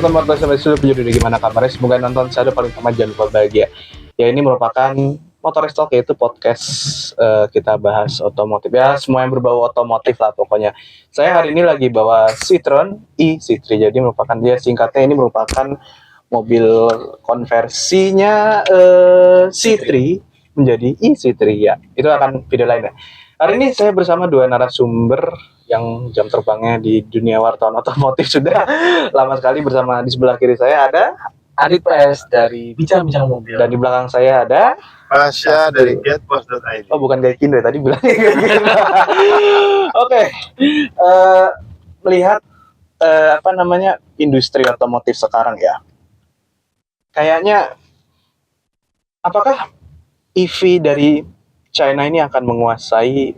teman-teman sampai sudah penjuru gimana kabarnya? Semoga nonton saya paling utama jangan lupa bahagia. Ya ini merupakan Motorist Talk, yaitu podcast kita bahas otomotif ya, semua yang berbau otomotif lah pokoknya. Saya hari ini lagi bawa Citroen E-C3, jadi merupakan dia singkatnya ini merupakan mobil konversinya C3 menjadi E-C3 ya. Itu akan video lainnya. Hari ini saya bersama dua narasumber yang jam terbangnya di dunia wartawan otomotif sudah lama sekali. Bersama di sebelah kiri saya ada Adit PS dari Bincang-Bincang Mobil. Dan di belakang saya ada Pasya dari getpost.id. Oh, bukan Gaikindo tadi bilangnya Gaikindo. Oke. Melihat industri otomotif sekarang ya. Kayaknya apakah EV dari China ini akan menguasai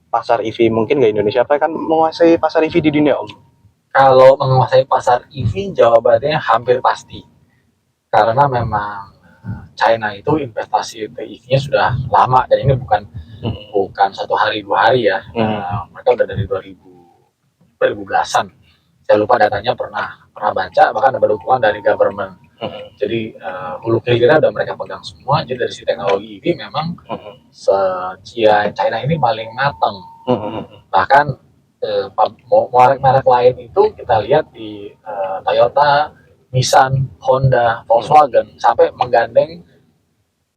pasar EV? Mungkin nggak Indonesia, apa akan menguasai pasar EV di dunia, Om? Kalau menguasai pasar EV, jawabannya hampir pasti. Karena memang China itu investasi ke EV-nya sudah lama, dan ini bukan satu hari dua hari ya. Mereka udah dari 2010-an. Saya lupa datanya, pernah baca, bahkan ada dukungan dari government. Jadi hulu hilirnya udah mereka pegang semua. Jadi dari si teknologi EV memang China ini paling matang. Bahkan merek-merek lain itu kita lihat di Toyota, Nissan, Honda, Volkswagen sampai menggandeng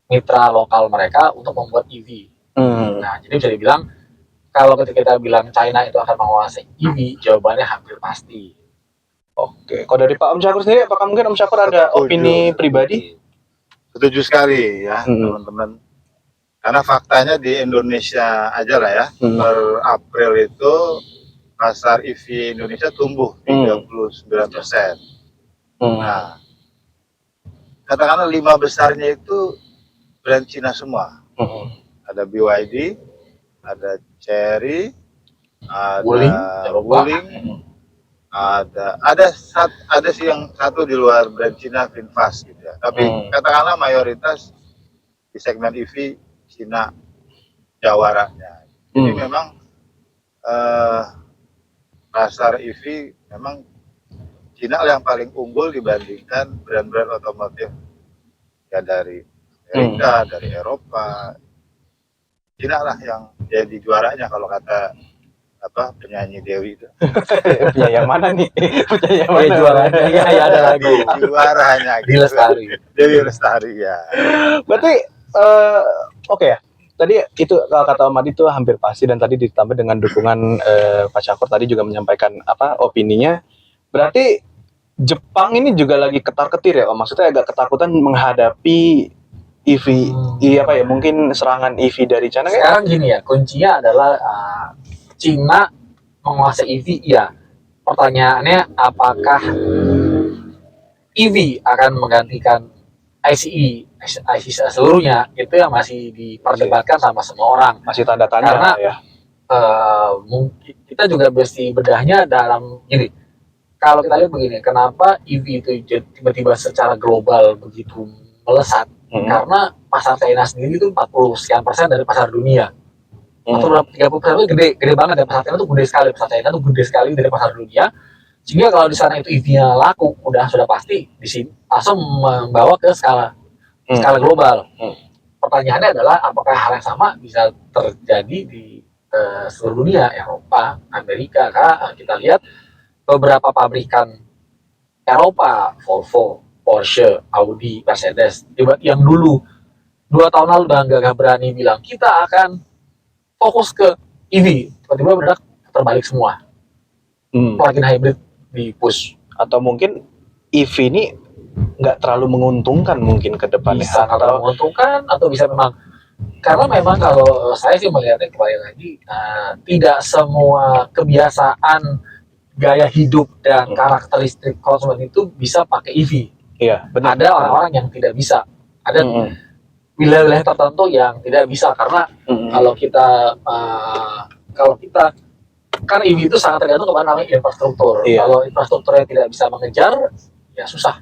mitra lokal mereka untuk membuat EV. Nah, jadi bisa dibilang kalau ketika kita bilang China itu akan menguasai EV, jawabannya hampir pasti. Oke, kalau dari Pak Om Syakur sendiri, apakah mungkin Om Syakur ada opini pribadi? Setuju sekali ya teman-teman. Karena faktanya di Indonesia aja lah ya, per April itu pasar EV Indonesia tumbuh 39%. Nah, katakanlah 5 besarnya itu brand Cina semua. Ada BYD, ada Chery, ada Wuling, ada sih yang satu di luar brand Cina, VinFast gitu ya. Tapi katakanlah mayoritas di segmen EV Cina jawaranya. Jadi memang pasar EV memang Cina yang paling unggul dibandingkan brand-brand otomotif ya dari Amerika, dari Eropa. Cina lah yang jadi juaranya kalau kata penyanyi Dewi itu. Ya yang mana nih? Penyanyi mana? Juaranya ya ada lagu. Juaranya Dewi Lestari. Dewi Lestari ya. Berarti oke ya. Tadi itu kalau kata Om Adi itu hampir pasti, dan tadi ditambah dengan dukungan Pak Syakur tadi juga menyampaikan opininya. Berarti Jepang ini juga lagi ketar-ketir ya, Om. Maksudnya agak ketakutan menghadapi EV, mungkin serangan EV dari China. Sekarang gini ya, kuncinya adalah Cina menguasai EV, ya. Pertanyaannya, apakah EV akan menggantikan ICE seluruhnya? Itu yang masih diperdebatkan sama semua orang. Masih tanda tanya. Karena ya. Mungkin kita juga mesti bedahnya dalam gini. Kalau kita lihat begini, kenapa EV itu tiba-tiba secara global begitu melesat? Karena pasar China sendiri itu 40% dari pasar dunia. Atau 30% itu gede banget, dan pasar China itu gede sekali. Pasar China itu gede sekali dari pasar dunia. Sehingga kalau di sana itu EV-nya laku, sudah pasti di sini langsung membawa ke skala global. Pertanyaannya adalah apakah hal yang sama bisa terjadi di seluruh dunia, Eropa, Amerika? Karena kita lihat beberapa pabrikan Eropa, Volvo, Porsche, Audi, Mercedes, yang dulu 2 tahun lalu udah gak berani bilang kita akan fokus ke EV, tiba-tiba benar terbalik semua. Plug-in hybrid di push. Atau mungkin EV ini nggak terlalu menguntungkan mungkin ke depannya. Bisa terlalu menguntungkan, atau bisa memang, karena memang kalau saya sih melihatnya kembali lagi, tidak semua kebiasaan gaya hidup dan karakteristik konsumen itu bisa pakai EV. Iya, benar. Ada orang-orang yang tidak bisa. Ada wilayah-wilayah tertentu yang tidak bisa, karena kalau kita kan EV itu sangat tergantung kepada namanya infrastruktur. Kalau infrastrukturnya tidak bisa mengejar, ya susah.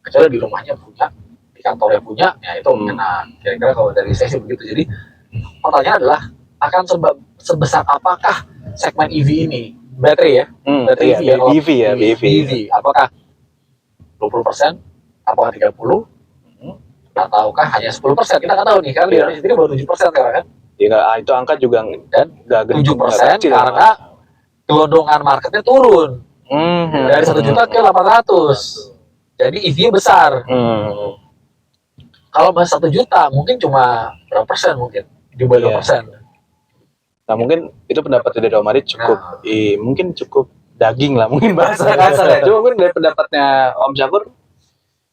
Kecuali di rumahnya punya, di kantornya punya, ya itu kena. Kira-kira kalau dari saya sih begitu. Jadi pertanyaan adalah, akan sebesar apakah segmen EV ini? Battery ya, BEV. Apakah 20%, apakah 30%, ataukah hanya 10%? Kita nggak tahu nih, karena di Iya. Indonesia sendiri baru 7% sekarang kan. Ya, itu angka juga Dan nggak gede, 7% kecil. karena gelondongan marketnya turun dari 1 juta ke 800. Jadi EV-nya besar. Kalau bahas 1 juta mungkin cuma berapa persen mungkin? Di bawah Iya. 2%. Nah mungkin itu pendapat dari Omarit cukup, mungkin cukup daging lah mungkin bahasa kasar ya. Cuma mungkin dari pendapatnya Om Syakur.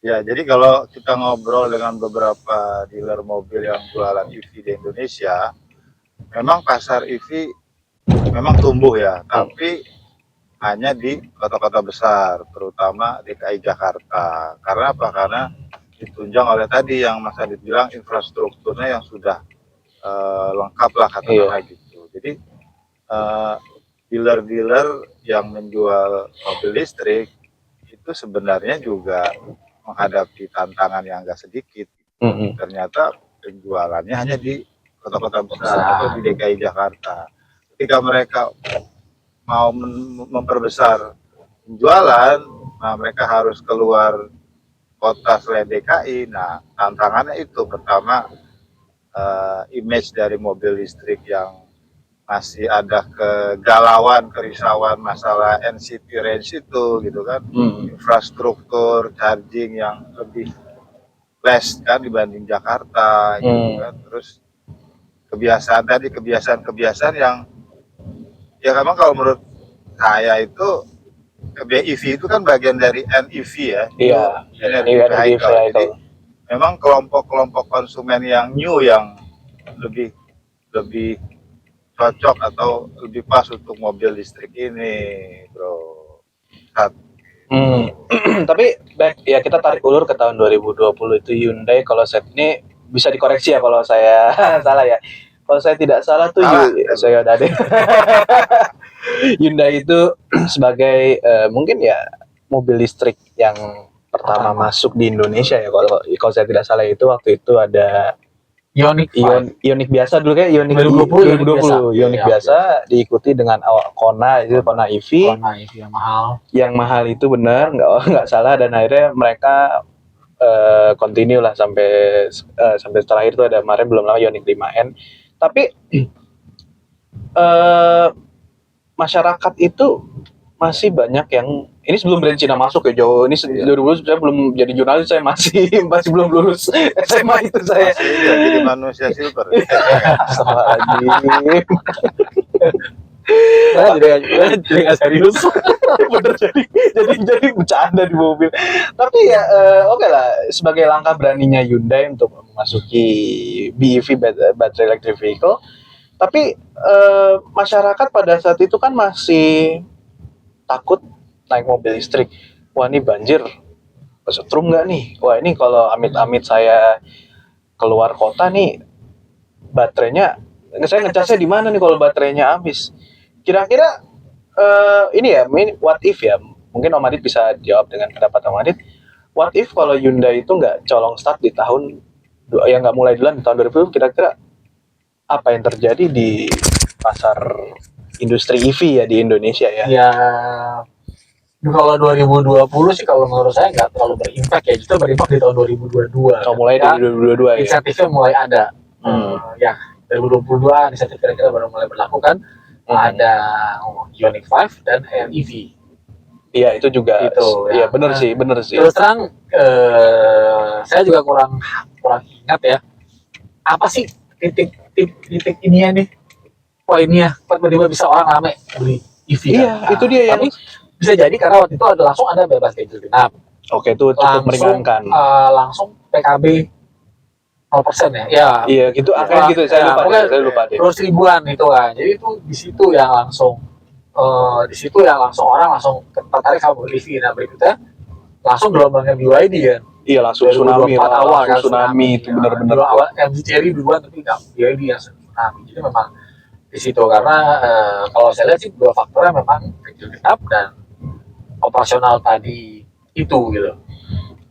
Ya, jadi kalau kita ngobrol dengan beberapa dealer mobil yang jualan EV di Indonesia, memang pasar EV memang tumbuh ya, tapi hanya di kota-kota besar, terutama DKI Jakarta. Karena apa? Karena ditunjang oleh tadi yang Mas Adit bilang, infrastrukturnya yang sudah lengkap lah katakanlah gitu. Jadi dealer-dealer yang menjual mobil listrik itu sebenarnya juga menghadapi tantangan yang agak sedikit. Ternyata penjualannya hanya di kota-kota besar atau di DKI Jakarta. Ketika mereka mau memperbesar penjualan, nah mereka harus keluar kota selain DKI. Nah, tantangannya itu pertama image dari mobil listrik yang masih ada kegalauan, kerisauan masalah NCP range itu gitu kan. Infrastruktur charging yang lebih less kan dibanding Jakarta gitu kan. Terus kebiasaan yang ya memang kalau menurut saya itu EV itu kan bagian dari NEV ya. Iya, energy vehicle. Jadi memang kelompok-kelompok konsumen yang new yang lebih cocok atau lebih pas untuk mobil listrik ini, bro. Tapi ya kita tarik ulur ke tahun 2020 itu Hyundai, kalau saya ini bisa dikoreksi ya kalau saya salah ya. Kalau saya tidak salah tuh saya udah deh. Hyundai itu sebagai mungkin ya mobil listrik yang pertama masuk di Indonesia ya, kalau saya tidak salah itu waktu itu ada Ioniq biasa dulu kayak Ioniq 2020 Ioniq biasa diikuti dengan Kona itu Kona EV yang mahal itu benar nggak salah, dan akhirnya mereka continue lah sampai terakhir itu ada kemarin belum lama Ioniq 5N. Tapi masyarakat itu masih banyak yang ini sebelum brand Cina masuk ya jauh, ini 2020 saya belum jadi jurnalis, saya masih belum lulus SMA itu saya. Masih jadi manusia silver. Astagfirullahaladzim. Jadi nggak serius. Bener jadi bercanda di mobil. Tapi ya oke lah, sebagai langkah beraninya Hyundai untuk memasuki BEV battery electric vehicle. Tapi masyarakat pada saat itu kan masih takut naik mobil listrik. Wah ini banjir, kesetrum nggak nih? Wah ini kalau amit-amit saya keluar kota nih, baterainya, saya ngecasnya di mana nih kalau baterainya habis? Kira-kira ini ya, what if ya? Mungkin Om Adit bisa jawab dengan pendapat Om Adit. What if kalau Hyundai itu nggak colong start di tahun, yang nggak mulai duluan di tahun 2020, kira-kira apa yang terjadi di pasar industri EV ya di Indonesia ya? Ya, kalau 2020 sih kalau menurut saya nggak terlalu berimpact ya, justru berimpact di tahun 2022. Oh, mulai dari 2022 ya? Insentifnya mulai ada. Ya, 2022 insentif kira-kira baru mulai berlaku kan. Ada Ioniq 5 dan EV. Iya itu juga. Iya benar sih. Terus terang, saya juga kurang ingat ya. Apa sih titik ini ya nih? Poinnya, tiba-tiba bisa orang rame beli EV. Iya, kan? itu dia yang. Tapi bisa jadi karena waktu itu langsung ada bebas ganjil genap. Oke, itu cukup meringankan. Langsung PKB 0% ya. Ya. Iya, gitu. Akhirnya gitu. Saya lupa deh. Terus ribuan itu kan. Jadi itu di situ yang langsung orang langsung tertarik sama mobil EV. Nah berikutnya langsung gelombangnya BYD kan. Iya, langsung tsunami awal kan. Tsunami itu benar-benar awal MG Cherry duluan tapi enggak BYD yang tsunami. Jadi memang di situ karena kalau saya lihat sih dua faktornya memang ganjil genap dan operasional tadi itu gitu.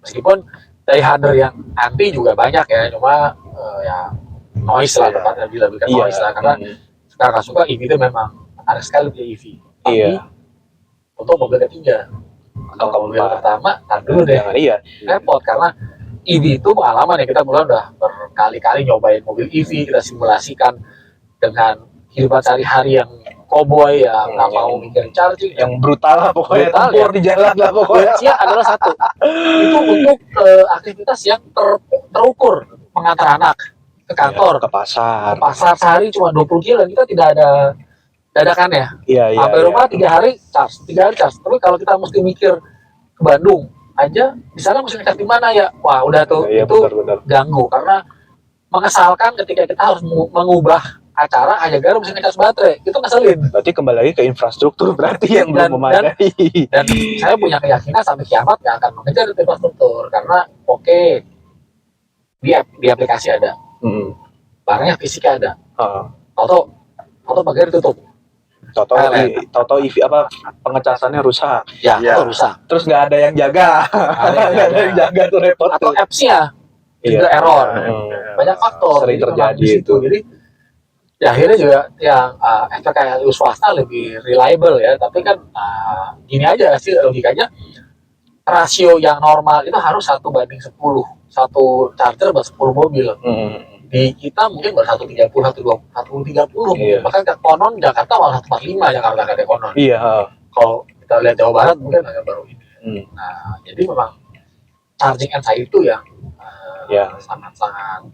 Meskipun dari harder yang anti juga banyak ya, cuma ya noise lah tepatnya lebih ke noise lah, karena sekarang suka EV itu memang menarik sekali punya EV. Tapi untuk mobil ketiga Kalau keempat. mobil pertama, tar dulu deh. Iya. Repot karena EV itu pengalaman ya, kita mulai udah berkali-kali nyobain mobil EV, kita simulasikan dengan kehidupan sehari-hari yang cowboy ya, nggak mau mikir charging, Yang brutal lah pokoknya, Brutal, tempur di jalan lah pokoknya. Goetia adalah satu. Itu untuk aktivitas yang terukur, mengantar anak ke kantor, Ke pasar. pasar sehari cuma 20 kilo, kita tidak ada dadakan ya. Iya. Sampai rumah 3 hari charge. Tapi kalau kita mesti mikir ke Bandung aja, di sana mesti ngecas di mana ya? Wah, udah tuh Iya, itu benar. ganggu karena mengesalkan ketika kita harus mengubah acara hanya gara mesti ngecas baterai. Itu ngeselin. Berarti kembali lagi ke infrastruktur berarti yang belum memadai. Dan saya punya keyakinan sampai kiamat nggak akan mengejar infrastruktur karena oke, di aplikasi ada, barangnya fisiknya ada, atau bagian ditutup, Toto EV apa pengecasannya rusak. ya Iya. atau rusak, Terus nggak ada yang jaga. Nggak ada yang jaga tuh repot atau tuh. apps-nya Iya. juga error. Banyak Faktor Sering jadi memang terjadi di situ. itu. Jadi ya akhirnya juga yang FPKLU swasta lebih reliable ya, tapi kan gini aja sih logikanya, rasio yang normal itu harus 1:10, satu charger buat 10 mobil. Di kita mungkin baru 130, 130, Iya. bahkan ke konon Jakarta malah 145, Jakarta nggak ada konon. Iya. Kalau kita lihat Jawa Barat mungkin agak baru ini. Nah, jadi memang charging anxiety itu yang Ya. sangat-sangat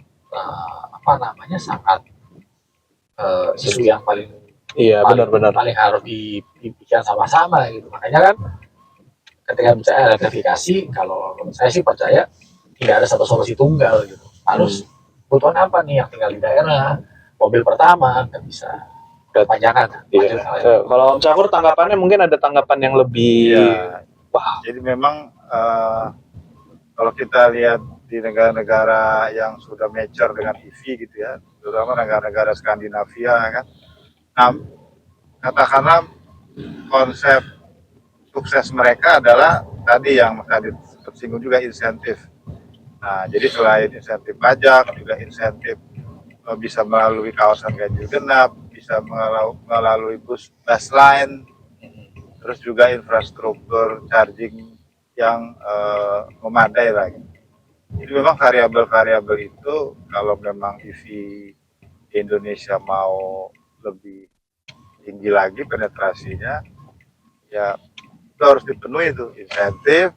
sangat isu yang paling Iya, benar-benar. paling harus dipikirkan sama-sama gitu. Makanya kan ketika misalnya elektrifikasi, kalau saya sih percaya tidak ada satu solusi tunggal gitu. Harus kebutuhan apa nih yang tinggal di daerah, mobil pertama nggak bisa kepanjangan. Iya. Kalau Om Cakur tanggapannya mungkin ada tanggapan yang lebih Iya. wah. Jadi memang kalau kita lihat di negara-negara yang sudah mature dengan EV gitu ya, terutama negara-negara Skandinavia kan. Nah, katakanlah konsep sukses mereka adalah tadi yang tadi tersinggung juga insentif. Nah, jadi selain insentif pajak, juga insentif bisa melalui kawasan ganjil genap, bisa melalui bus line, terus juga infrastruktur charging yang memadai lagi. Jadi memang variabel-variabel itu kalau memang EV di Indonesia mau lebih tinggi lagi penetrasinya, ya itu harus dipenuhi itu insentif,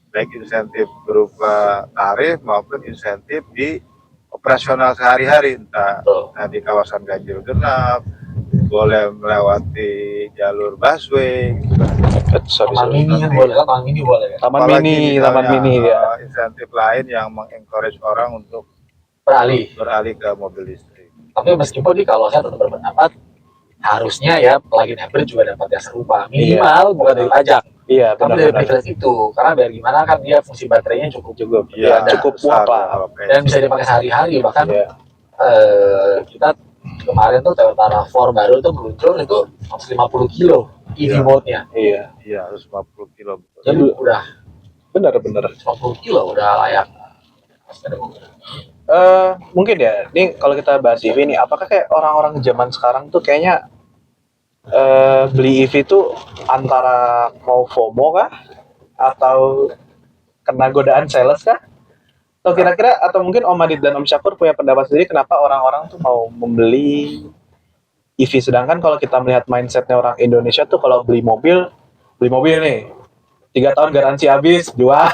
baik insentif berupa tarif maupun insentif di operasional sehari-hari, entah di kawasan ganjil genap, boleh melewati jalur busway, Taman mini kan boleh, taman mini boleh ya. Taman apalagi mini misalnya, ya. insentif lain yang mengencourage orang untuk Beralih. ke mobil listrik. Tapi meskipun kalau saya tetap berpendapat harusnya ya plug-in hybrid juga dapat yang serupa, minimal bukan dari pajak, Iya, tapi dari benar-benar. privilege itu, karena biar gimana kan dia fungsi baterainya cukup Iya, ada. cukup kuat lah. Dan bisa dipakai sehari-hari. Bahkan Iya. kita kemarin tuh Toyota RAV4 baru tuh meluncur itu 150 kilo EV Iya. mode-nya, Iya. Iya, harus 50 kilo. jadi udah Benar-benar. 150 kilo udah layak. Mungkin ya, ini kalau kita bahas EV nih, apakah kayak orang-orang zaman sekarang tuh kayaknya beli EV tuh antara mau FOMO kah? Atau kena godaan sales kah? Atau kira-kira, atau mungkin Om Adit dan Om Syakur punya pendapat sendiri kenapa orang-orang tuh mau membeli EV, sedangkan kalau kita melihat mindsetnya orang Indonesia tuh kalau beli mobil nih 3 tahun garansi habis, jual,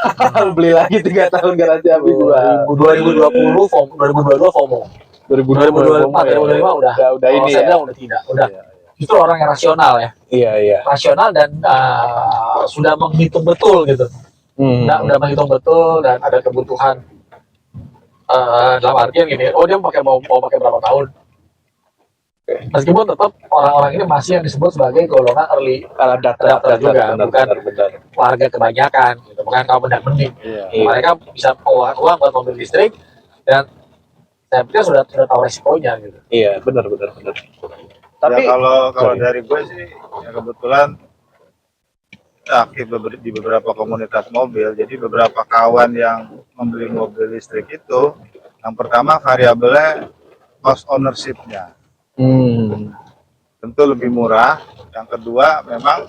beli lagi 3 tahun garansi habis, jual. 2020 FOMO, 2022 FOMO, 2024, 2025 udah ini saya ya. bilang udah tidak, udah justru orang yang rasional ya, Iya. rasional dan sudah menghitung betul gitu. Udah menghitung betul dan ada kebutuhan dalam artian gini, dia mau pakai berapa tahun. Meskipun tetap orang-orang ini masih yang disebut sebagai golongan early adapter juga, bukan warga kebanyakan gitu, bukan kaum mendak-mendik. Iya. Mereka bisa pengeluaran uang buat mobil listrik dan saya pikir sudah tahu resikonya gitu. Iya, benar. Tapi Tapi kalau dari gue sih ya kebetulan aktif di beberapa komunitas mobil, jadi beberapa kawan yang membeli mobil listrik itu, yang pertama variabelnya cost ownership-nya. Tentu lebih murah. Yang kedua memang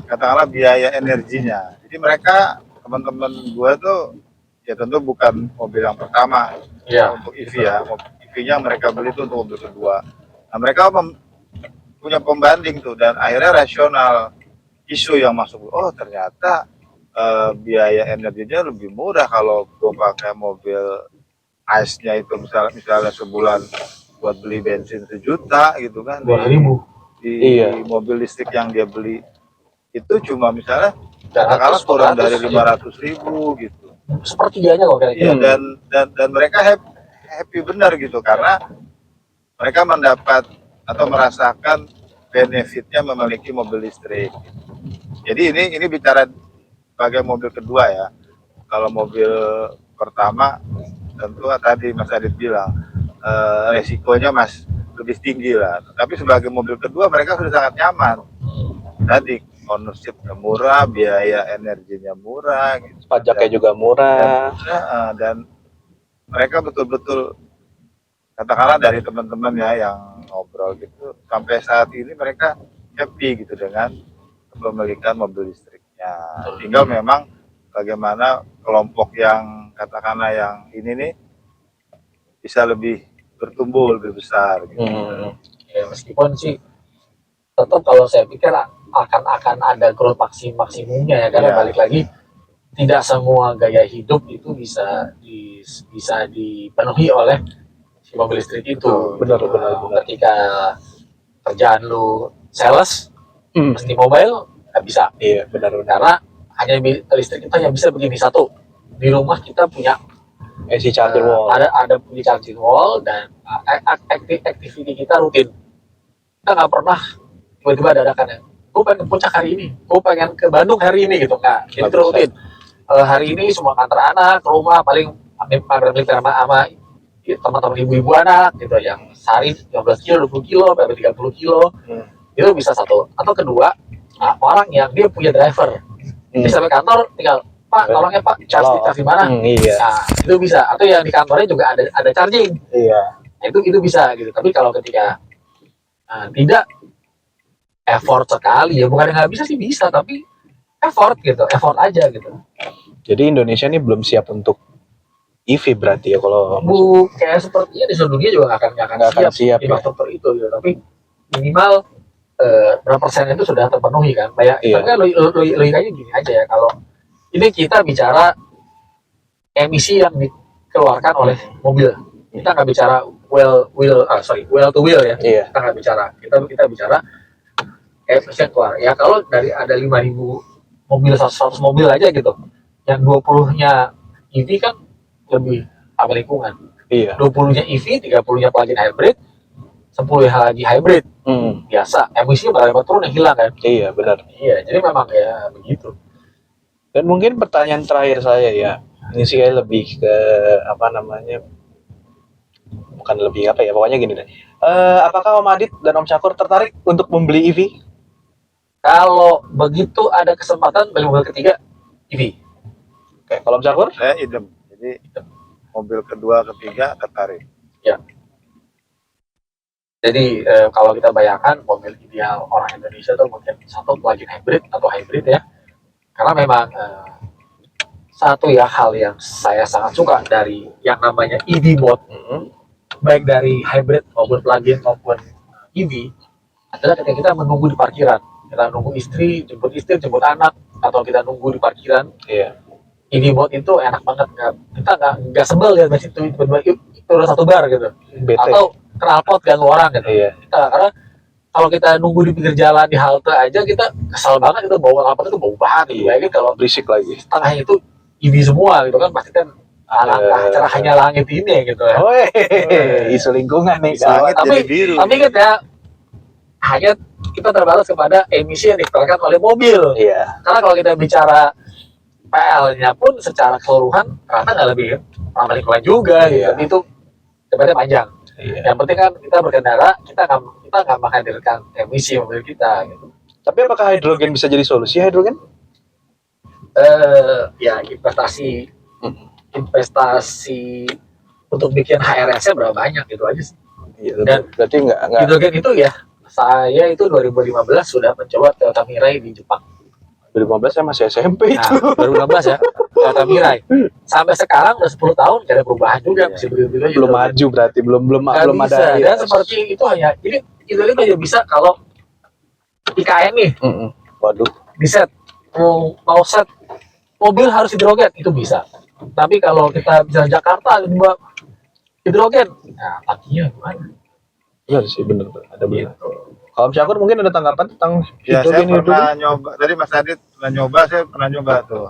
katakanlah biaya energinya. Jadi mereka teman-teman gua tuh ya tentu bukan mobil yang pertama untuk EV ya. EV-nya mereka beli itu untuk mobil kedua. Nah mereka punya pembanding tuh dan akhirnya rasional isu yang masuk. Oh ternyata biaya energinya lebih murah kalau gua pakai mobil ICE-nya itu misalnya sebulan buat beli bensin 1 juta gitu kan. 2.000. Di mobil listrik yang dia beli itu cuma misalnya katakanlah kurang dari 500.000 gitu. Sepertiganya kok kayak gitu. Dan mereka happy benar gitu karena mereka mendapat atau merasakan benefitnya memiliki mobil listrik. Jadi ini bicara sebagai mobil kedua ya. Kalau mobil pertama tentu tadi Mas Adit bilang resikonya lebih tinggi lah. Tapi sebagai mobil kedua mereka sudah sangat nyaman. Tadi ownership-nya murah, biaya energinya murah, gitu. Pajaknya juga murah. Dan mereka betul-betul katakanlah dari teman-teman ya yang ngobrol gitu sampai saat ini mereka happy gitu dengan kepemilikan mobil listriknya. Tinggal memang bagaimana kelompok yang katakanlah yang ini nih bisa lebih bertumbuh lebih besar gitu. Ya, meskipun sih tetap kalau saya pikir akan ada growth maksimumnya ya karena balik lagi tidak semua gaya hidup itu bisa dipenuhi oleh si mobil listrik itu. Benar. Ketika kerjaan lu sales mesti mobile nggak bisa. Iya benar. Karena hanya listrik kita yang bisa begini, satu di rumah kita punya AC charging wall. Ada punya charging wall dan activity kita rutin. Kita nggak pernah tiba-tiba dadakan ya. Gue pengen ke puncak hari ini, gue pengen ke Bandung hari ini gitu. Nah, jadi rutin. Hari ini semua kantor anak, ke rumah paling ambil sama teman-teman ibu-ibu anak gitu yang sehari 15 kilo, 20 kilo, sampai 30 kilo. Itu bisa satu. Atau kedua, orang yang dia punya driver. Dia sampai kantor tinggal, Pak, tolongnya Pak, charge di mana? Iya. Nah, itu bisa. Atau yang di kantornya juga ada charging. Iya. Itu bisa gitu. Tapi kalau ketika tidak effort sekali ya, bukan nggak bisa sih, bisa, tapi effort aja gitu. Jadi Indonesia ini belum siap untuk EV berarti ya kalau kayak sepertinya di seluruh dunia juga nggak akan siap infrastruktur itu gitu. Tapi minimal berapa persen itu sudah terpenuhi kan. Kayak kan logikanya gini aja ya, kalau ini kita bicara emisi yang dikeluarkan oleh mobil, kita nggak bicara well to wheel ya. Kita nggak bicara, kita bicara emisi yang keluar. Ya kalau dari ada 5.000 mobil, 100 mobil aja gitu, yang 20-nya EV kan lebih ramah lingkungan. 20-nya EV, 30-nya plug-in hybrid, 10-nya lagi hybrid. Biasa, emisinya bakal turun yang hilang kan? Iya, benar. Iya, jadi memang ya begitu. Dan mungkin pertanyaan terakhir saya ya, ini sih kayak lebih ke bukan lebih ya, pokoknya gini deh. Apakah Om Adit dan Om Syakur tertarik untuk membeli EV? Kalau begitu ada kesempatan beli mobil ketiga, EV. Oke, kalau Om Syakur? Saya idem. Jadi mobil kedua, ketiga tertarik. Ya. Jadi kalau kita bayangkan mobil ideal orang Indonesia tuh mungkin satu plug-in hybrid atau hybrid ya. Karena memang satu ya hal yang saya sangat suka dari yang namanya EV mode, baik dari hybrid maupun plug-in maupun EV, adalah ketika kita menunggu di parkiran. Kita nunggu jemput anak, atau kita nunggu di parkiran. EV mode itu enak banget, kita nggak sebel ya dari situ, tiba-tiba itu udah satu bar gitu. Atau knalpot ganggu orang gitu. Karena kalau kita nunggu di pinggir jalan di halte aja kita kesal banget, itu bau knalpot itu bau banget gitu. Lagi kalau berisik lagi. Setengahnya itu EV semua gitu kan, pasti kan cerahnya langit ini gitu ya. Isu lingkungan nih. Tapi kan ya hanya kita terbatas kepada emisi yang dikeluarkan oleh mobil. Karena kalau kita bicara PL-nya pun secara keseluruhan karena nggak lebih ramah lingkungan juga gitu. Itu debatnya panjang. Yang penting kan kita berkendara, kita nggak menghadirkan emisi mobil kita gitu. Tapi apakah hidrogen bisa jadi solusi hidrogen? Ya investasi untuk bikin HRS-nya berapa banyak gitu aja sih. Dan berarti nggak hidrogen itu ya, saya itu 2015 sudah mencoba Toyota Mirai di Jepang. 2015 saya masih SMP itu. Nah, 2016 ya, Toyota Mirai. Sampai sekarang udah 10 tahun gak ada perubahan juga, masih begitu aja. Belum maju berarti, belum Gak ada. bisa. Dan seperti itu hanya, jadi itu hanya bisa kalau IKN nih, Waduh. di set, mau set mobil harus hidrogen, itu bisa. Tapi kalau kita bisa Jakarta, tiba hidrogen, nah pakinya gimana? Iya sih, bener. Ada bener. Gitu. Kalau Om Syakur mungkin ada tanggapan tentang Ya, saya hidrogen pernah nyoba. Tadi Mas Adit saya pernah nyoba tuh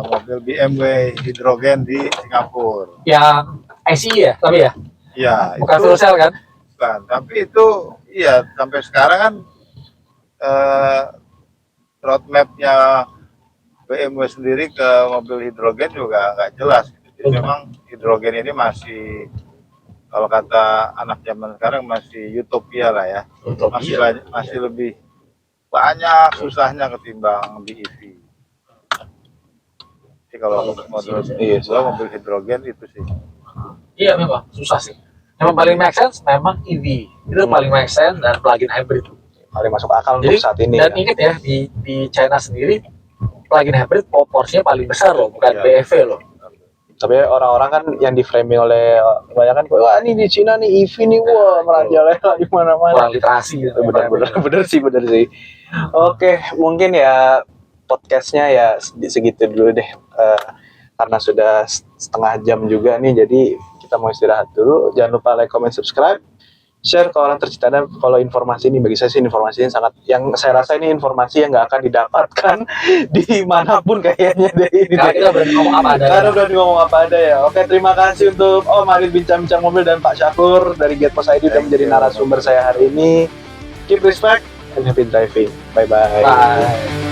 mobil BMW hidrogen di Singapura. Yang ICE ya, tapi ya, Ya, bukan itu fuel cell kan? bukan. Tapi itu, iya, sampai sekarang kan roadmap-nya BMW sendiri ke mobil hidrogen juga nggak jelas. Jadi memang hidrogen ini masih, kalau kata anak zaman sekarang, masih utopia lah ya. Masih lebih banyak susahnya ketimbang di EV. Jadi kalau mobil hidrogen itu sih. Iya memang susah sih. Yang paling make sense memang EV. Itu paling make sense dan plug-in hybrid. paling masuk akal Jadi, untuk saat ini. dan ingat ya di China sendiri plug-in hybrid porsinya paling besar loh, bukan BEV loh. Tapi orang-orang kan yang di framing oleh kebanyakan, wah ini di Cina nih EV nih, wah merajalela di mana-mana. Kurang literasi gitu. Bener sih. Oke, mungkin ya podcastnya ya segitu dulu deh. Karena sudah setengah jam juga nih, jadi kita mau istirahat dulu. Jangan lupa like, comment, subscribe, share ke orang tercinta. Dan kalau informasi ini, bagi saya sih informasi ini sangat, yang saya rasa ini informasi yang nggak akan didapatkan dimanapun kayaknya deh ini. Karena kita berani ngomong apa ada. Karena berani ngomong apa ada ya. Oke, terima kasih untuk Om Adit bincang-bincang mobil dan Pak Syakur dari Getpos ID sudah menjadi narasumber saya hari ini. Keep respect and happy driving. Bye-bye. Bye.